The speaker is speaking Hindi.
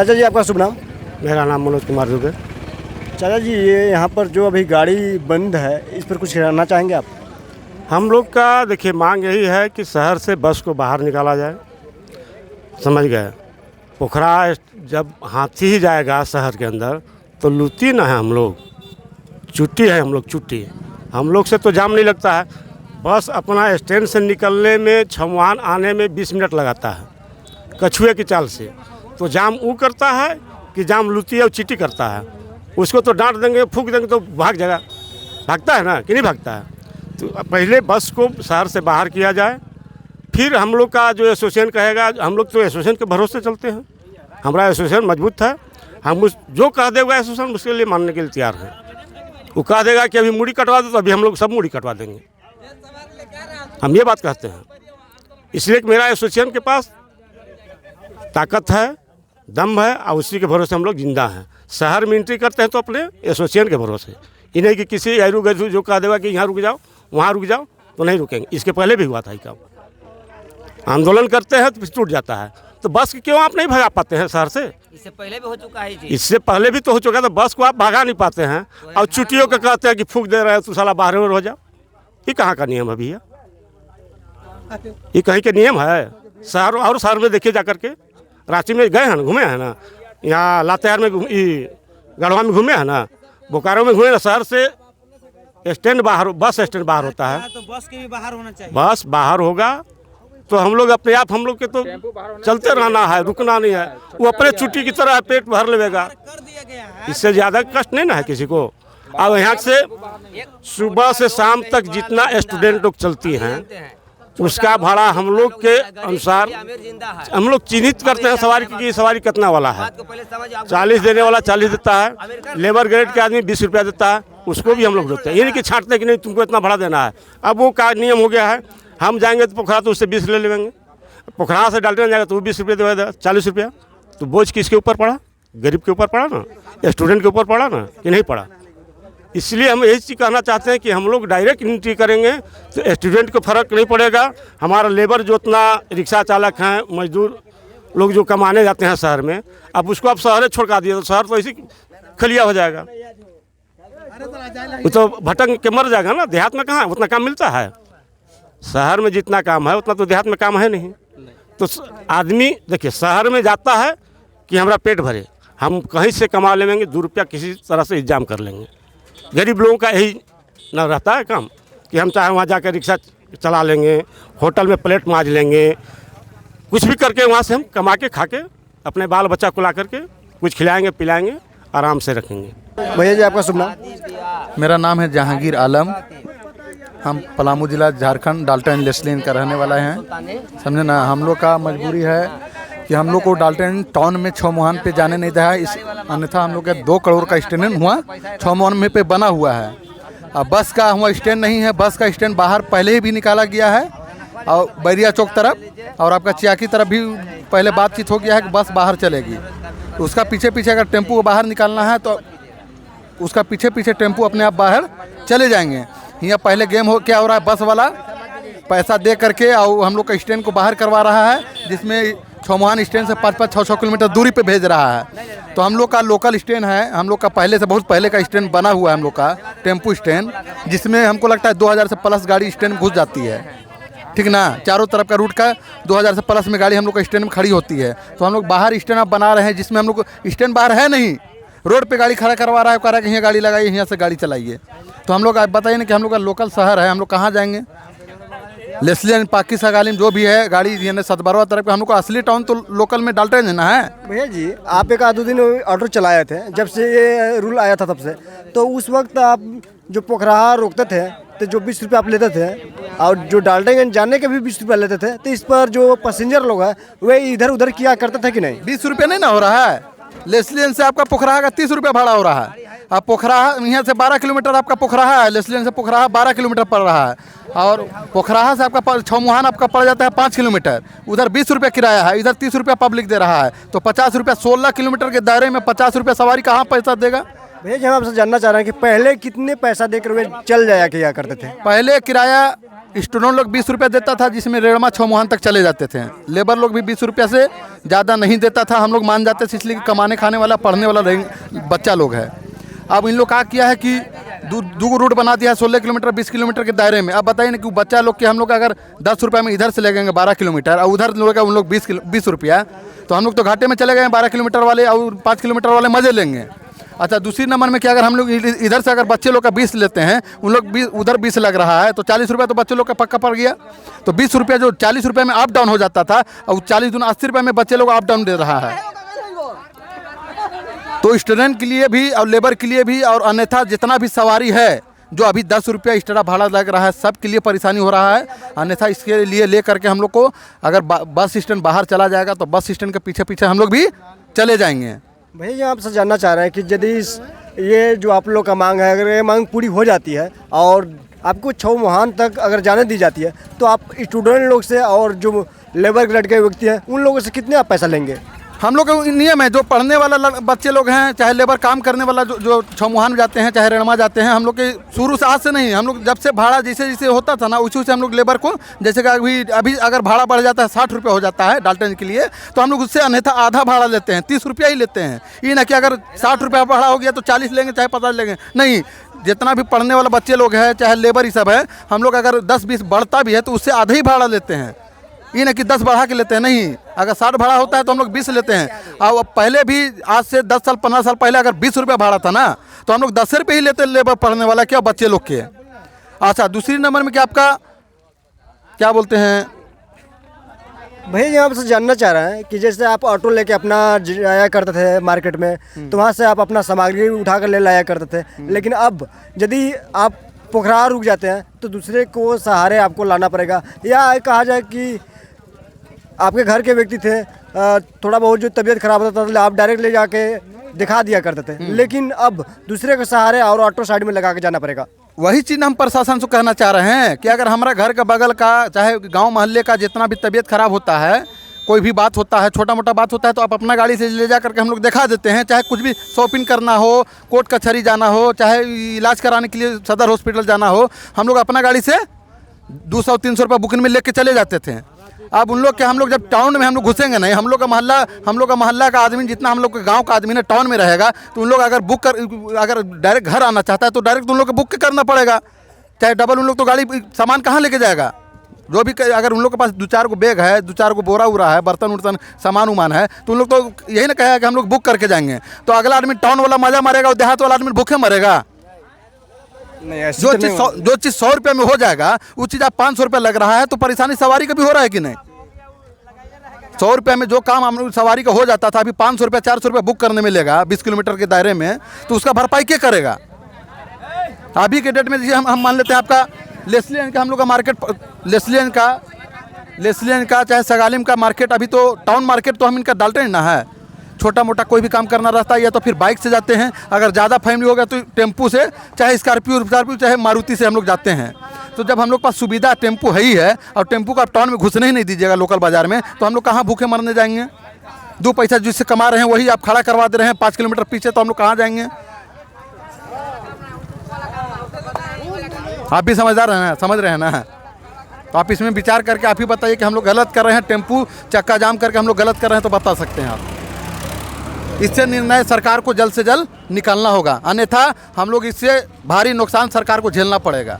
चाचा जी, आपका शुभ नाम? मेरा नाम मनोज कुमार दुबे। चाचा जी, ये यहाँ पर जो अभी गाड़ी बंद है, इस पर कुछ कहना चाहेंगे आप? हम लोग का देखिए मांग यही है कि शहर से बस को बाहर निकाला जाए, समझ गए। पोखरा जब हाथी ही जाएगा शहर के अंदर तो लूटी ना है, हम लोग चुट्टी है, हम लोग चुट्टी। हम लोग से तो जाम नहीं लगता है, बस अपना स्टैंड से निकलने में छमवान आने में 20 मिनट लगाता है कछुए की चाल से। तो जाम वो करता है कि जाम लूटी और चीटी करता है। उसको तो डांट देंगे, फूंक देंगे तो भाग जाएगा, भागता है ना कि नहीं भागता है। तो पहले बस को शहर से बाहर किया जाए, फिर हम लोग का जो एसोसिएशन कहेगा। हम लोग तो एसोसिएशन के भरोसे चलते हैं, हमारा एसोसिएशन मजबूत है। हम जो कह देगा एसोसिएशन उसके लिए मानने के लिए तैयार है। वो कह देगा कि अभी मूड़ी कटवा दो तो अभी हम लोग सब मूड़ी कटवा देंगे, हम ये बात कहते हैं। इसलिए कि मेरा एसोसिएशन के पास ताकत है, दम है, और उसी के भरोसे हम लोग जिंदा हैं। शहर में एंट्री करते हैं तो अपने एसोसिएशन के भरोसे, इन्हें कि किसी ऐरू गैरू जो कह देगा कि यहाँ रुक जाओ वहाँ रुक जाओ तो नहीं रुकेंगे। इसके पहले भी हुआ था, काम आंदोलन करते हैं तो फिर टूट जाता है। तो बस क्यों आप नहीं भगा पाते हैं शहर से? इससे पहले भी हो चुका है जी। इससे पहले भी तो हो चुका है, तो बस को आप भगा नहीं पाते हैं और छुट्टियों के कहते हैं कि फूंक दे रहे हैं तो साला बाहर हो जाओ। ये कहाँ का नियम है भैया? ये कहीं के नियम है? शहर और शहर में देखिए जा करके, रांची में गए हैं ना, घूमे हैं ना, यहाँ लातेहार में गढ़वा में घूमे हैं ना, बोकारो में घूमे ना। शहर से स्टैंड बाहर, बस स्टैंड बाहर होता है, तो बस के भी बाहर होना चाहिए। बस बाहर होगा तो हम लोग अपने आप, हम लोग के तो चलते रहना है, रुकना नहीं है। वो अपने छुट्टी की तरह पेट भर लेगा, कर दिया गया है। इससे ज़्यादा कष्ट नहीं ना है किसी को। अब यहाँ से सुबह से शाम तक जितना स्टूडेंट लोग चलती हैं उसका भाड़ा हम लोग के अनुसार हम लोग चिन्हित करते हैं सवारी की सवारी कितना वाला है। 40 देने वाला 40 देता है, लेबर ग्रेड के आदमी 20 रुपया देता है, उसको भी हम लोग देते हैं। ये नहीं कि छांटते कि नहीं तुमको इतना भाड़ा देना है। अब वो का नियम हो गया है, हम जाएंगे तो पोखरा तो उससे 20 ले लेंगे, पोखरा से डालते जाएगा तो वो 20 रुपये देगा, 40 रुपया। तो बोझ किसके ऊपर पड़ा? गरीब के ऊपर पड़ा ना, स्टूडेंट के ऊपर पड़ा ना कि नहीं पड़ा? इसलिए हम यही चीज़ कहना चाहते हैं कि हम लोग डायरेक्ट एंट्री करेंगे तो स्टूडेंट को फ़र्क नहीं पड़ेगा। हमारा लेबर जो उतना रिक्शा चालक हैं, मजदूर लोग जो कमाने जाते हैं शहर में, अब उसको आप शहर छोड़का दिए तो शहर तो ऐसी खलिया हो जाएगा, वो तो भटक के मर जाएगा ना। देहात में कहाँ उतना काम मिलता है? शहर में जितना काम है उतना तो देहात में काम है नहीं। तो आदमी देखिए शहर में जाता है कि हमारा पेट भरे, हम कहीं से कमा लेंगे, 2 रुपया किसी तरह से इंतजाम कर लेंगे। गरीब लोगों का यही न रहता है काम कि हम चाहे वहाँ जाकर रिक्शा चला लेंगे, होटल में प्लेट मांज लेंगे, कुछ भी करके वहाँ से हम कमा के खा के अपने बाल बच्चा को ला करके कुछ खिलाएंगे पिलाएंगे, आराम से रखेंगे। भैया जी, आपका शुभ नाम? मेरा नाम है जहांगीर आलम। हम पलामू जिला झारखंड डाल्टन लेस्लिन का रहने वाला हैं, समझे ना। हम लोग का मजबूरी है कि हम लोग को डाल्टन टाउन में छौमुहान पे जाने नहीं दिया है, इस अन्यथा हम लोग का 2 करोड़ का स्टैंड हुआ छौमुहान में पे बना हुआ है। अब बस का हुआ स्टैंड नहीं है, बस का स्टैंड बाहर पहले ही भी निकाला गया है और बैरिया चौक तरफ और आपका चिया की तरफ भी पहले बातचीत हो गया है कि बस बाहर चलेगी। तो उसका पीछे पीछे अगर टेम्पू को बाहर निकालना है तो उसका पीछे पीछे टेम्पू अपने आप बाहर चले जाएंगे। यहाँ पहले गेम हो क्या हो रहा है, बस वाला पैसा दे करके और हम लोग का स्टैंड को बाहर करवा रहा है, जिसमें छौमुहान स्टैंड से 5-5, 6-6 किलोमीटर दूरी पे भेज रहा है। तो हम लोग का लोकल स्टैंड है, हम लोग का पहले से बहुत पहले का स्टैंड बना हुआ है हम लोग का टेम्पू स्टैंड, जिसमें हमको लगता है 2000 से प्लस गाड़ी स्टैंड में घुस जाती है, ठीक ना। चारों तरफ का रूट का 2000 से प्लस में गाड़ी हम लोग का स्टैंड में खड़ी होती है। तो हम लोग बाहर स्टैंड अब बना रहे हैं, जिसमें हम लोग स्टैंड बाहर है नहीं, रोड पे गाड़ी खड़ा करवा रहा है, कह रहा है कि यहाँ गाड़ी लगाइए, यहाँ से गाड़ी चलाइए। तो हम लोग आप बताइए ना कि हम लोग का लोकल शहर है, हम लोग कहाँ जाएंगे? लेस्लियन पाकि सगालिम जो भी है गाड़ी यानी सतबरवा तरफ का, हम लोग का असली टाउन तो लोकल में डाल्टन है ना है। भैया जी, आप एक आधे दिन ऑर्डर चलाए थे जब से ये रूल आया था तब से, तो उस वक्त आप जो पोखरा रोकते थे तो जो 20 रुपये आप लेते थे और जो डाल्टनगंज जाने के भी 20 रुपये लेते थे, तो इस पर जो पैसेंजर लोग हैं वे इधर उधर किया करते थे कि नहीं? 20 रुपये नहीं ना हो रहा है। लेस्लियन से आपका पोखरा का 30 रुपये भाड़ा हो रहा है। अब पोखरा यहाँ से 12 किलोमीटर आपका पोखरा है, लेस्लियन से पोखरा 12 किलोमीटर पड़ रहा है, और पोखरा से आपका छौमुहान आपका पड़ जाता है 5 किलोमीटर। उधर 20 रुपये किराया है, इधर 30 रुपये पब्लिक दे रहा है, तो 50 रुपये 16 किलोमीटर के दायरे में 50 रुपये सवारी कहाँ पैसा देगा? भैया जी, हम आपसे जानना चाह रहे हैं कि पहले कितने पैसा देकर वे चल जाया किया करते थे? पहले किराया स्टूडेंट लोग 20 रुपये देता था, जिसमें रेड़मा 6 मुहान तक चले जाते थे। लेबर लोग भी 20 रुपये से ज़्यादा नहीं देता था। हम लोग मान जाते थे, इसलिए कमाने खाने वाला पढ़ने वाला बच्चा लोग है। अब इन लोग का किया है कि दो रूट बना दिया है 16 किलोमीटर 20 किलोमीटर के दायरे में। अब बताइए ना कि बच्चा लोग के हम लोग अगर 10 रुपये में इधर से लगेंगे 12 किलोमीटर और उधर लोग उन लोग 20 रुपया, तो हम लोग तो घाटे में चले गए। 12 किलोमीटर वाले और 5 किलोमीटर वाले मज़े लेंगे। अच्छा, दूसरी नंबर में क्या, अगर हम लोग इधर से अगर बच्चे लोग का 20 लेते हैं, उन लोग उधर 20 लग रहा है, तो 40 रुपये तो बच्चे लोग का पक्का पड़ गया। तो 20 रुपये जो 40 रुपये में अप डाउन हो जाता था, और 40 दून 80 रुपये में बच्चे लोग अप डाउन दे रहा है। तो स्टूडेंट के लिए भी और लेबर के लिए भी, और अन्यथा जितना भी सवारी है जो अभी 10 रुपया एक्स्ट्रा भाड़ा लग रहा है, सब के लिए परेशानी हो रहा है। अन्यथा इसके लिए ले करके हम लोग को अगर बस स्टैंड बाहर चला जाएगा तो बस स्टैंड के पीछे पीछे हम लोग भी चले जाएंगे। भैया आपसे जानना चाह रहे हैं कि यदि ये जो आप लोग का मांग है, अगर ये मांग पूरी हो जाती है और आपको 6 मुहान तक अगर जाने दी जाती है, तो आप स्टूडेंट लोग से और जो लेबर ग्रेड के व्यक्ति हैं उन लोगों से कितने आप पैसा लेंगे? हम लोग का नियम है, जो पढ़ने वाला बच्चे लोग हैं, चाहे लेबर काम करने वाला जो 6 मुहान जाते हैं, चाहे रेणमा जाते हैं, हम लोग के शुरू से आज से नहीं, हम लोग जब से भाड़ा जैसे जैसे होता था ना, उसी से हम लोग लेबर को, जैसे कि अभी अगर भाड़ा बढ़ जाता है 60 रुपये हो जाता है डाल्टन के लिए, तो हम लोग उससे अन्यथा आधा भाड़ा लेते हैं, 30 रुपया ही लेते हैं। ये ना कि अगर 60 रुपया भाड़ा हो गया तो 40 लेंगे चाहे 50 लेंगे, नहीं। जितना भी पढ़ने वाला बच्चे लोग हैं, चाहे लेबर ही सब है, हम लोग अगर 10-20 बढ़ता भी है तो उससे आधा ही भाड़ा लेते हैं। ये ना कि 10 बढ़ा के लेते हैं, नहीं। अगर 60 भाड़ा होता है तो हम लोग 20 लेते हैं। और पहले भी आज से 10 साल 15 साल पहले अगर 20 रुपये भाड़ा था ना, तो हम लोग 10 रुपये ही लेते लेबर पढ़ने वाला क्या बच्चे लोग के। अच्छा, दूसरी नंबर में क्या आपका क्या बोलते हैं भैया, यहाँ आपसे जानना चाह रहे हैं कि जैसे आप ऑटो लेके अपना जाया करते थे मार्केट में, तो वहाँ से आप अपना सामग्री उठा कर ले लाया करते थे, लेकिन अब यदि आप पोखरा रुक जाते हैं तो दूसरे को सहारे आपको लाना पड़ेगा, या कहा जाए कि आपके घर के व्यक्ति थे, थोड़ा बहुत जो तबीयत खराब होता था आप डायरेक्ट ले जाके दिखा दिया करते थे, लेकिन अब दूसरे के सहारे और ऑटो साइड में लगा के जाना पड़ेगा। वही चीज़ हम प्रशासन से कहना चाह रहे हैं कि अगर हमारा घर का बगल का चाहे गांव मोहल्ले का जितना भी तबीयत खराब होता है, कोई भी बात होता है, छोटा मोटा बात होता है, तो आप अपना गाड़ी से ले जा करके हम लोग दिखा देते हैं। चाहे कुछ भी शॉपिंग करना हो, कोर्ट कचहरी जाना हो, चाहे इलाज कराने के लिए सदर हॉस्पिटल जाना हो, हम लोग अपना गाड़ी से 200-300 रुपये बुकिंग में लेके चले जाते थे। अब उन लोग के हम लोग जब टाउन में हम लोग घुसेंगे नहीं, हम लोग का मोहल्ला का आदमी जितना हम लोग के गांव का आदमी ना टाउन में रहेगा, तो उन लोग अगर डायरेक्ट घर आना चाहता है तो डायरेक्ट उन लोग को बुक करना पड़ेगा। चाहे डबल, उन लोग तो गाड़ी सामान कहाँ लेके जाएगा। जो भी अगर उन लोग के पास 2-4 गो बैग है, 2-4 गो बोरा उरा है, बर्तन उर्तन सामान उमान है, तो उन लोग तो यही ना कहेगा कि हम लोग बुक करके जाएंगे। तो अगला आदमी टाउन वाला मजा मारेगा और देहात वाला आदमी भूखे मरेगा। जो चीज़ 100 रुपये में हो जाएगा, वो चीज़ आप 500 रुपये लग रहा है, तो परेशानी सवारी का भी हो रहा है कि नहीं। 100 रुपये में जो काम हम सवारी का हो जाता था, अभी 500 रुपये 400 रुपये बुक करने में लेगा 20 किलोमीटर के दायरे में, तो उसका भरपाई क्या करेगा। अभी के डेट में जैसे हम मान लेते हैं आपका लेस्लियन का हम लोग का मार्केट, लेस्लियन का चाहे सगालिम का मार्केट, अभी तो टाउन मार्केट तो हम इनका डाल्टन ना है। छोटा मोटा कोई भी काम करना रहता है या तो फिर बाइक से जाते हैं, अगर ज़्यादा फैमिली हो गया तो टेम्पू से, चाहे स्कॉर्पियो चाहे मारुति से हम लोग जाते हैं। तो जब हम लोग पास सुविधा टेम्पू है ही है, और टेम्पू का टाउन में घुसने ही नहीं दीजिएगा लोकल बाज़ार में, तो हम लोग कहाँ भूखे मरने जाएंगे। 2 पैसा जिससे कमा रहे हैं वही आप खड़ा करवा दे रहे हैं 5 किलोमीटर पीछे, तो हम लोग कहाँ जाएंगे। आप भी समझ रहे हैं ना। तो आप इसमें विचार करके आप ही बताइए कि हम लोग गलत कर रहे हैं, टेम्पू चक्का जाम करके हम लोग गलत कर रहे हैं, तो बता सकते हैं आप। इससे निर्णय सरकार को जल्द से जल्द निकालना होगा, अन्यथा हम लोग इससे भारी नुकसान सरकार को झेलना पड़ेगा।